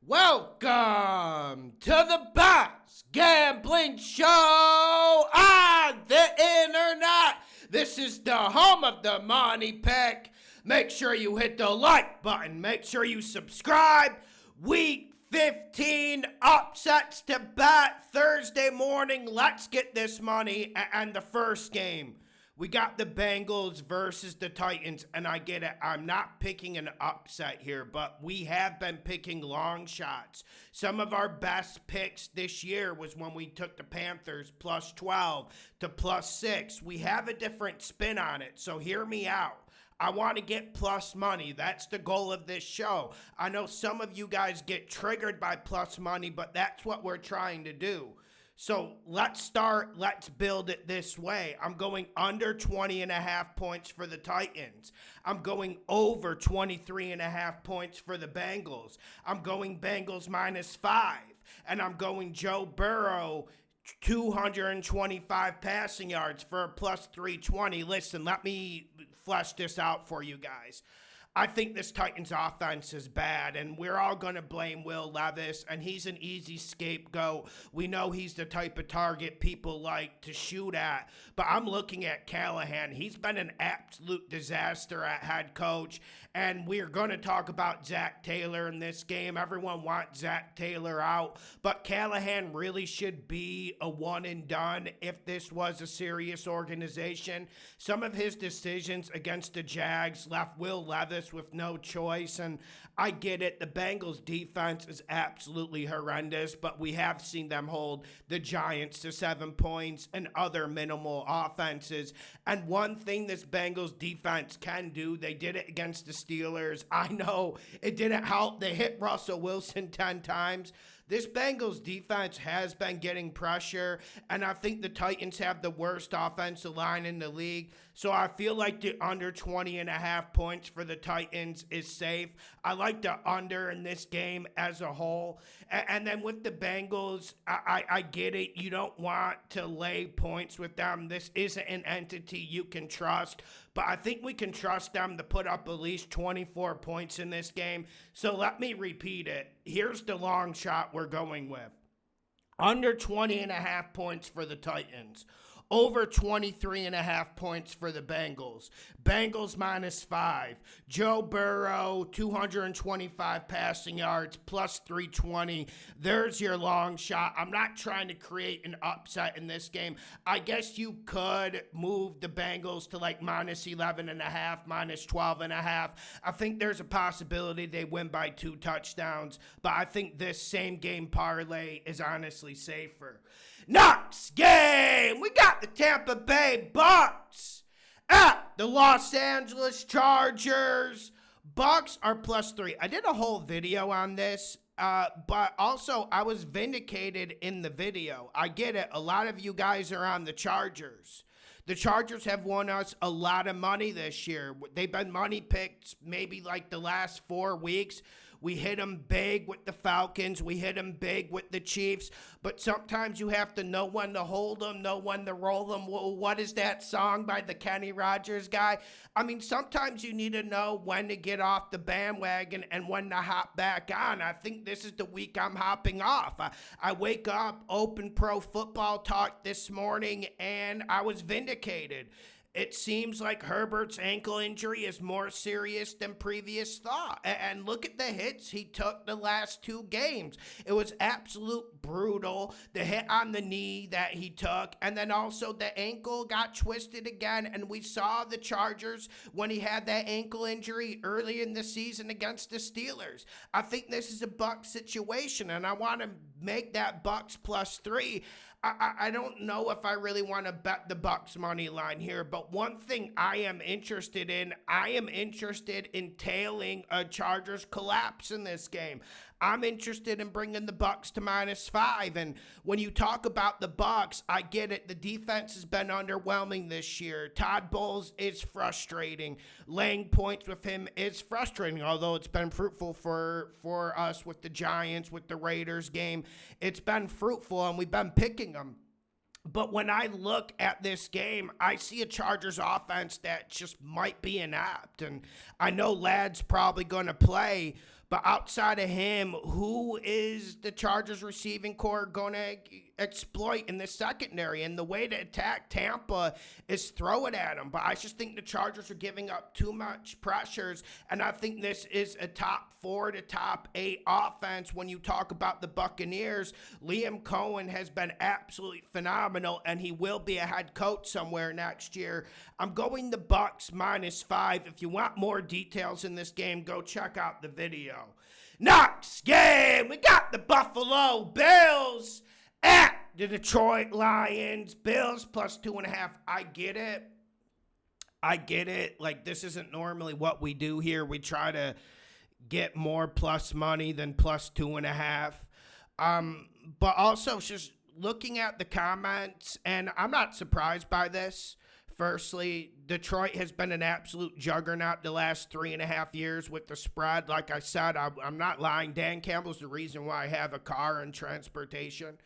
Welcome to the best gambling show on the internet. This is the home of the money pick. Make sure you hit the like button. Make sure you subscribe. Week 15 upsets to bet Thursday morning. Let's get this money. And the first game, we got the Bengals versus the Titans, and I get it. I'm not picking an upset here, but we have been picking long shots. Some of our best picks this year was when we took the Panthers plus 12 to plus 6. We have a different spin on it, so hear me out. I want to get plus money. That's the goal of this show. I know some of you guys get triggered by plus money, but that's what we're trying to do. So let's build it this way. I'm going under 20.5 points for the Titans. I'm going over 23.5 points for the Bengals. I'm going Bengals -5. And I'm going Joe Burrow 225 passing yards for a plus 320. Listen, let me flesh this out for you guys. I think this Titans offense is bad, and we're all going to blame Will Levis, and he's an easy scapegoat. We know he's the type of target people like to shoot at, but I'm looking at Callahan. He's been an absolute disaster at head coach, and we're going to talk about Zach Taylor in this game. Everyone wants Zach Taylor out, but Callahan really should be a one and done if this was a serious organization. Some of his decisions against the Jags left Will Levis with no choice, and I get it. The Bengals defense is absolutely horrendous, but we have seen them hold the Giants to 7 points and other minimal offenses. And one thing this Bengals defense can do, they did it against the Steelers. I know it didn't help. They hit Russell Wilson 10 times. This Bengals defense has been getting pressure, and I think the Titans have the worst offensive line in the league. So I feel like the under 20.5 points for the Titans is safe. I like the under in this game as a whole. And then with the Bengals, I get it. You don't want to lay points with them. This isn't an entity you can trust. But I think we can trust them to put up at least 24 points in this game. So let me repeat it. Here's the long shot we're going with. Under 20.5 points for the Titans. Over 23.5 points for the Bengals. Bengals -5. Joe Burrow, 225 passing yards, plus 320. There's your long shot. I'm not trying to create an upset in this game. I guess you could move the Bengals to like -11.5, -12.5. I think there's a possibility they win by 2 touchdowns, but I think this same game parlay is honestly safer. Next game, we got the Tampa Bay Bucs at the Los Angeles Chargers. Bucs are +3. I did a whole video on this, but also I was vindicated in the video. I get it. A lot of you guys are on the Chargers. The Chargers have won us a lot of money this year. They've been money picks maybe like the last 4 weeks. We hit them big with the Falcons. We hit them big with the Chiefs. But sometimes you have to know when to hold them, know when to roll them. What is that song by the Kenny Rogers guy? I mean, sometimes you need to know when to get off the bandwagon and when to hop back on. I think this is the week I'm hopping off. I wake up, open Pro Football Talk this morning, and I was vindicated. It seems like Herbert's ankle injury is more serious than previous thought. And look at the hits he took the last 2 games. It was absolute brutal. The hit on the knee that he took, and then also the ankle got twisted again. And we saw the Chargers when he had that ankle injury early in the season against the Steelers. I think this is a Bucs situation, and I want to make that Bucs +3. I don't know if I really want to bet the Bucs money line here, but one thing I am interested in tailing a Chargers collapse in this game. I'm interested in bringing the Bucs to -5. And when you talk about the Bucs, I get it. The defense has been underwhelming this year. Todd Bowles is frustrating. Laying points with him is frustrating, although it's been fruitful for us with the Giants, with the Raiders game. It's been fruitful, and we've been picking them. But when I look at this game, I see a Chargers offense that just might be inept. And I know Ladd's probably going to play, but But outside of him, who is the Chargers receiving core going to exploit in the secondary? And the way to attack Tampa is throw it at them. But I just think the Chargers are giving up too much pressures. And I think this is a top 4 to top 8 offense. When you talk about the Buccaneers, Liam Cohen has been absolutely phenomenal, and he will be a head coach somewhere next year. I'm going the Bucs -5. If you want more details in this game, go check out the video. Next game, we got the Buffalo Bills at the Detroit Lions. Bills +2.5. I get it. Like, this isn't normally what we do here. We try to get more plus money than +2.5. But also just looking at the comments, and I'm not surprised by this. Firstly, Detroit has been an absolute juggernaut the last 3.5 years with the spread. Like I said, I'm not lying. Dan Campbell's the reason why I have a car and transportation.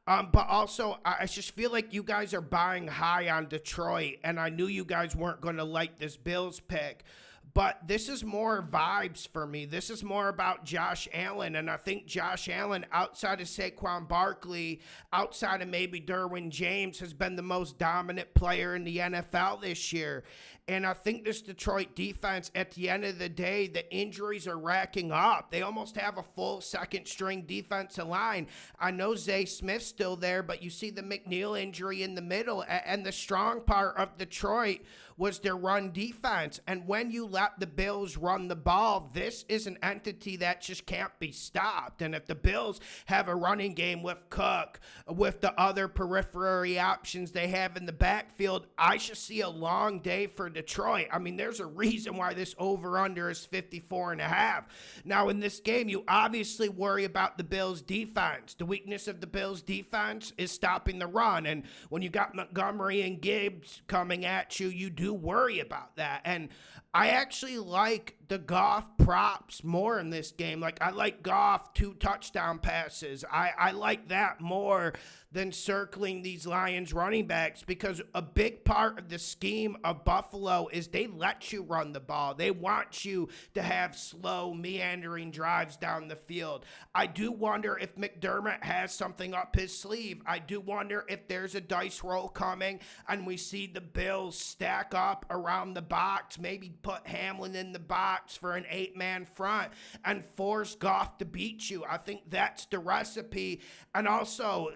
But also, I just feel like you guys are buying high on Detroit, and I knew you guys weren't going to like this Bills pick. But this is more vibes for me. This is more about Josh Allen. And I think Josh Allen, outside of Saquon Barkley, outside of maybe Derwin James, has been the most dominant player in the NFL this year. And I think this Detroit defense, at the end of the day, the injuries are racking up. They almost have a full second-string defensive line. I know Zay Smith's still there, but you see the McNeil injury in the middle. And the strong part of Detroit was their run defense. And when you let the Bills run the ball, this is an entity that just can't be stopped. And if the Bills have a running game with Cook, with the other periphery options they have in the backfield, I should see a long day for Detroit. I mean, there's a reason why this over-under is 54.5. Now, in this game, you obviously worry about the Bills' defense. The weakness of the Bills' defense is stopping the run. And when you got Montgomery and Gibbs coming at you, you do worry about that. And I actually like the Goff props more in this game. Like, I like Goff 2 touchdown passes. I like that more than circling these Lions running backs, because a big part of the scheme of Buffalo is they let you run the ball. They want you to have slow, meandering drives down the field. I do wonder if McDermott has something up his sleeve. I do wonder if there's a dice roll coming and we see the Bills stack up around the box, maybe put Hamlin in the box for an 8-man front and force Goff to beat you. I think that's the recipe. And also,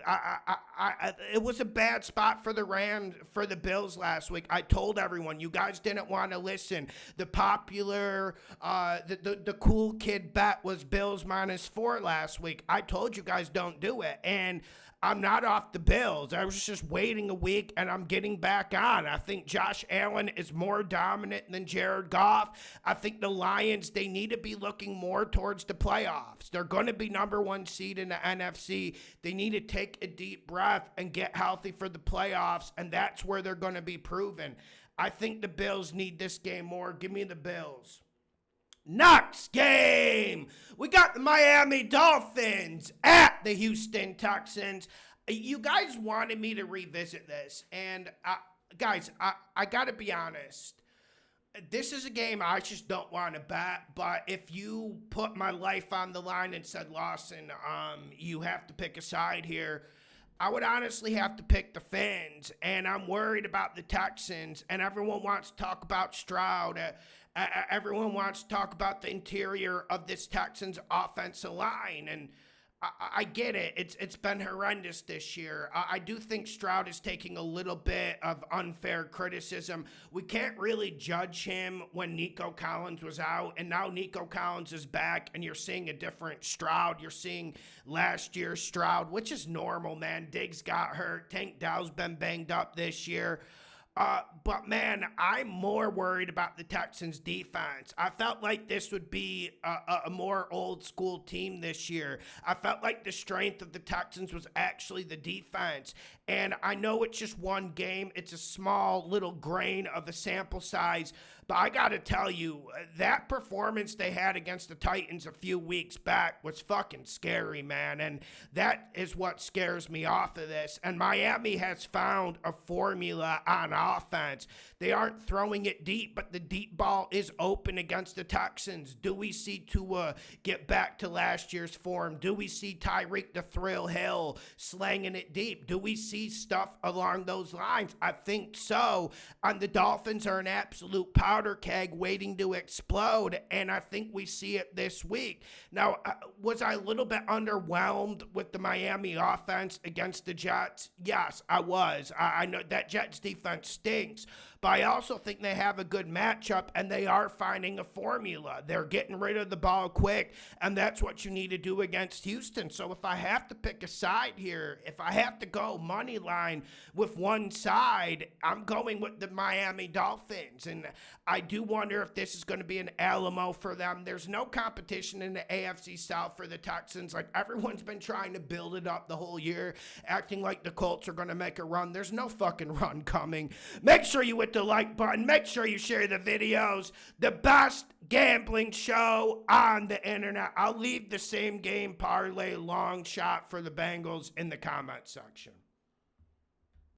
it was a bad spot for the Bills last week. I told everyone, you guys didn't want to listen. The popular, the cool kid bet was Bills -4 last week. I told you guys don't do it. And I'm not off the Bills. I was just waiting a week, and I'm getting back on. I think Josh Allen is more dominant than Jared Goff. I think the Lions, they need to be looking more towards the playoffs. They're going to be #1 seed in the NFC. They need to take a deep breath and get healthy for the playoffs, and that's where they're going to be proven. I think the Bills need this game more. Give me the Bills. Next game, we got the Miami Dolphins at the Houston Texans. You guys wanted me to revisit this, and guys, I got to be honest. This is a game I just don't want to bet, but if you put my life on the line and said, Lawson, you have to pick a side here, I would honestly have to pick the Fins, and I'm worried about the Texans, and everyone wants to talk about Stroud. Everyone wants to talk about the interior of this Texans offensive line, and I get it. It's been horrendous this year. I do think Stroud is taking a little bit of unfair criticism. We can't really judge him when Nico Collins was out, and now Nico Collins is back, and you're seeing a different Stroud. You're seeing last year's Stroud, which is normal, man. Diggs got hurt. Tank Dell's been banged up this year. But man, I'm more worried about the Texans defense. I felt like this would be a more old school team this year. I felt like the strength of the Texans was actually the defense. And I know it's just one game. It's a small little grain of a sample size. But I got to tell you, that performance they had against the Titans a few weeks back was fucking scary, man. And that is what scares me off of this. And Miami has found a formula on offense. They aren't throwing it deep, but the deep ball is open against the Texans. Do we see Tua get back to last year's form? Do we see Tyreek the Thrill Hill slanging it deep? Do we see stuff along those lines? I think so. And the Dolphins are an absolute powder keg waiting to explode, and I think we see it this week. Now, was I a little bit underwhelmed with the Miami offense against the Jets? Yes, I was. I know that Jets defense stinks, but I also think they have a good matchup, and they are finding a formula. They're getting rid of the ball quick, and that's what you need to do against Houston. So if I have to pick a side here, if I have to go money line with one side, I'm going with the Miami Dolphins. And I do wonder if this is going to be an Alamo for them. There's no competition in the AFC South for the Texans. Like, everyone's been trying to build it up the whole year, acting like the Colts are going to make a run. There's no fucking run coming. Make sure you hit the like button. Make sure you share the videos. The best gambling show on the internet. I'll leave the same game parlay long shot for the Bengals in the comment section.